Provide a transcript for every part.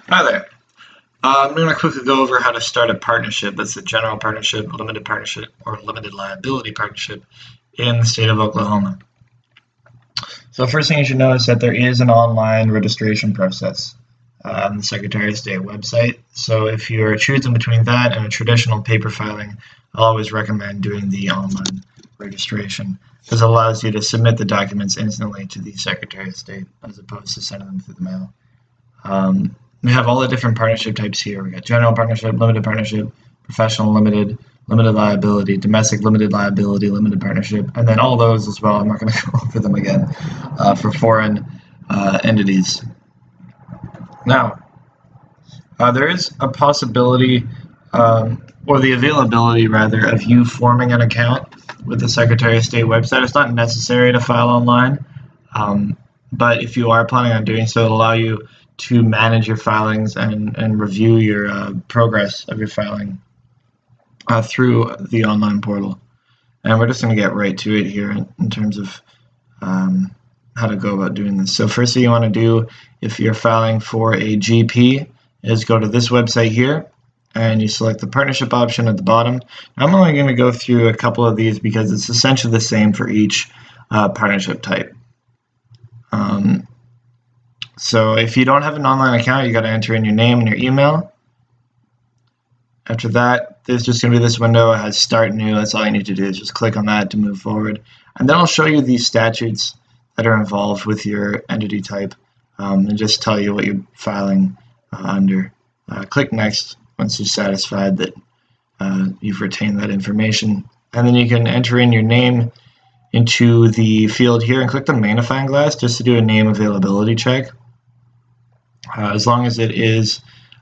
Hi there. I'm going to quickly go over how to start a partnership that's a general partnership, a limited partnership, or limited liability partnership in the state of Oklahoma. So first thing you should know is that there is an online registration process on the Secretary of State website. So if you're choosing between that and a traditional paper filing, I'll always recommend doing the online registration because it allows you to submit the documents instantly to the Secretary of State as opposed to sending them through the mail. We have all the different partnership types here. We got general partnership, limited partnership, professional limited, limited liability, domestic limited liability, limited partnership, and then all those as well. I'm not going to go over them again for foreign entities. Now, there is a possibility, or the availability rather, of you forming an account with the Secretary of State website. It's not necessary to file online, but if you are planning on doing so, it'll allow you to manage your filings and review your progress of your filing through the online portal. And we're just going to get right to it here in terms of how to go about doing this. So first thing you want to do if you're filing for a GP is go to this website here and you select the partnership option at the bottom. I'm only going to go through a couple of these because it's essentially the same for each partnership type. So if you don't have an online account, you got to enter in your name and your email. After that, there's just going to be this window. It has Start New. That's all you need to do is just click on that to move forward. And then I'll show you these statutes that are involved with your entity type and just tell you what you're filing under. Click Next once you're satisfied that you've retained that information. And then you can enter in your name into the field here and click the magnifying glass just to do a name availability check. As long as it is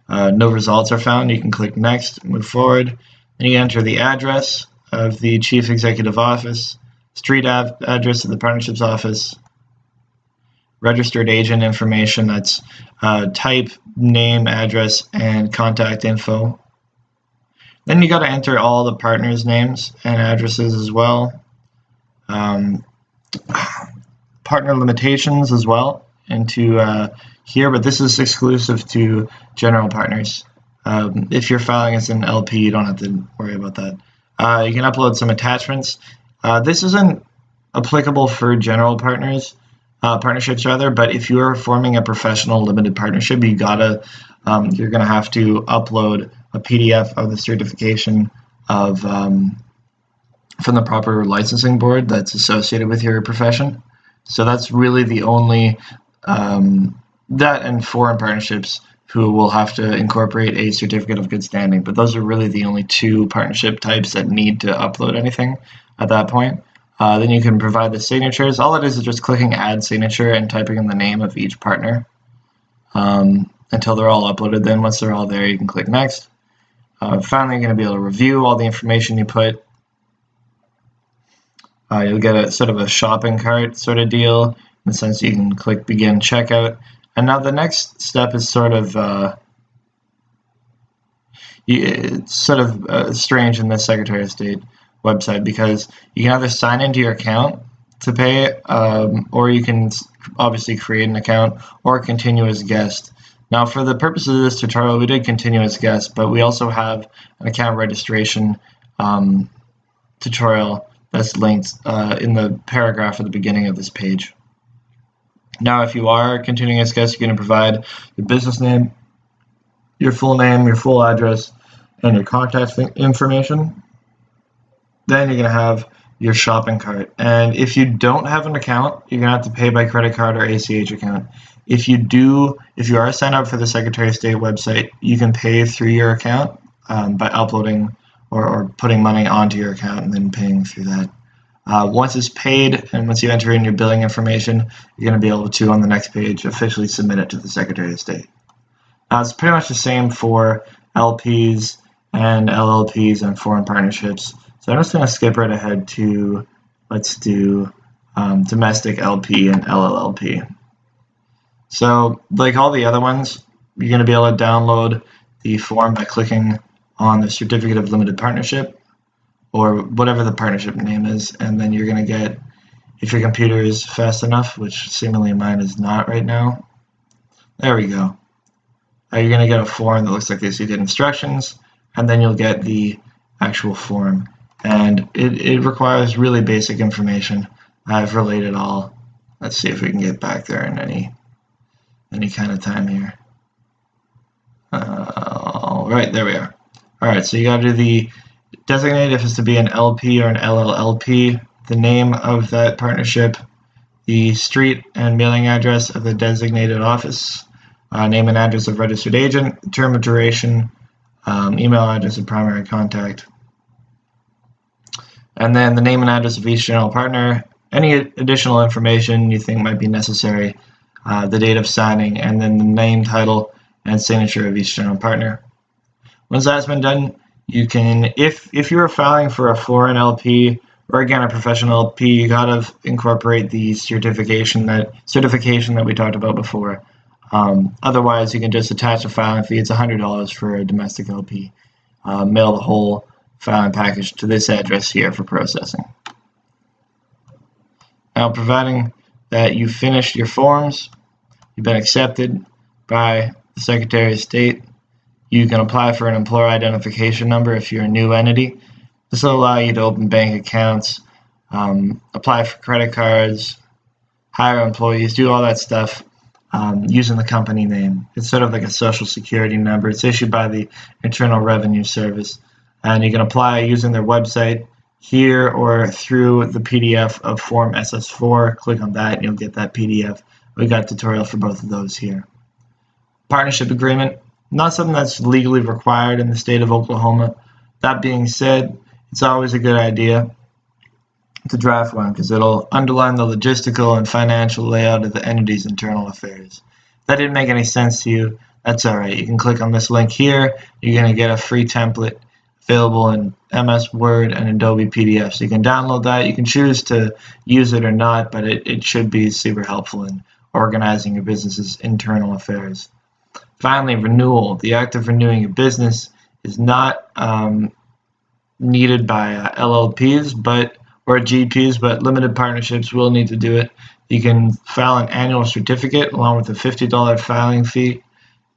no results are found, you can click Next, move forward, and you enter the address of the Chief Executive Office, street address of the Partnerships Office, registered agent information, that's type, name, address, and contact info. Then you got to enter all the partners' names and addresses as well. Partner limitations as well into here, but this is exclusive to general partners. If you're filing as an LP, you don't have to worry about that. You can upload some attachments. This isn't applicable for general partnerships rather, but if you are forming a professional limited partnership, you're gonna have to upload a PDF of the certification of from the proper licensing board that's associated with your profession. So that's really the only that and foreign partnerships who will have to incorporate a certificate of good standing. But those are really the only two partnership types that need to upload anything at that point. Then you can provide the signatures. All it is just clicking Add Signature and typing in the name of each partner until they're all uploaded. Then once they're all there, you can click Next. Finally, you're going to be able to review all the information you put. You'll get a sort of a shopping cart sort of deal in the sense you can click Begin Checkout. And now the next step is sort of strange in the Secretary of State website because you can either sign into your account to pay, or you can obviously create an account or continue as guest. Now, for the purposes of this tutorial, we did continue as guest, but we also have an account registration tutorial that's linked in the paragraph at the beginning of this page. Now, if you are continuing as guest, you're going to provide your business name, your full address, and your contact information. Then you're going to have your shopping cart. And if you don't have an account, you're going to have to pay by credit card or ACH account. If you are signed up for the Secretary of State website, you can pay through your account by uploading or putting money onto your account and then paying through that. Once it's paid and once you enter in your billing information, you're going to be able to, on the next page, officially submit it to the Secretary of State. It's pretty much the same for LPs and LLPs and foreign partnerships. So I'm just going to skip right ahead to, let's do domestic LP and LLP. So like all the other ones, you're going to be able to download the form by clicking on the Certificate of Limited Partnership or whatever the partnership name is, and then you're going to get, if your computer is fast enough, which seemingly mine is not right now, there we go. you're going to get a form that looks like this. You get instructions, and then you'll get the actual form. And it requires really basic information. I've relayed it all. Let's see if we can get back there in any kind of time here. All right, there we are. All right, so you got to do the designate if it's to be an LP or an LLP, the name of that partnership, the street and mailing address of the designated office, name and address of registered agent, term of duration, email address of primary contact, and then the name and address of each general partner, any additional information you think might be necessary, the date of signing, and then the name, title, and signature of each general partner. Once that's been done, you can, if you're filing for a foreign LP or again a professional LP, you gotta incorporate the certification that we talked about before. Otherwise, you can just attach a filing fee. It's $100 for a domestic LP. Mail the whole filing package to this address here for processing. Now, providing that you finished your forms, you've been accepted by the Secretary of State, you can apply for an employer identification number if you're a new entity. This will allow you to open bank accounts, apply for credit cards, hire employees, do all that stuff using the company name. It's sort of like a social security number. It's issued by the Internal Revenue Service. And you can apply using their website here or through the PDF of Form SS4. Click on that and you'll get that PDF. We got a tutorial for both of those here. Partnership agreement, not something that's legally required in the state of Oklahoma. That being said, it's always a good idea to draft one because it'll underline the logistical and financial layout of the entity's internal affairs. If that didn't make any sense to you, that's all right. You can click on this link here. You're going to get a free template available in MS Word and Adobe PDF. So you can download that. You can choose to use it or not, but it should be super helpful in organizing your business's internal affairs. Finally, renewal. The act of renewing your business is not needed by LLPs or GPs, but limited partnerships will need to do it. You can file an annual certificate along with a $50 filing fee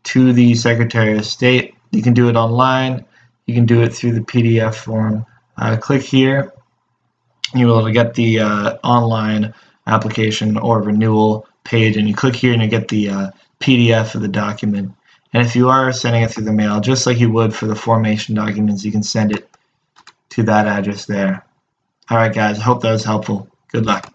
to the Secretary of State. You can do it online. You can do it through the PDF form. Click here. You will get the online application or renewal page, and you click here and you get the PDF of the document. And if you are sending it through the mail, just like you would for the formation documents, you can send it to that address there. All right, guys, I hope that was helpful. Good luck.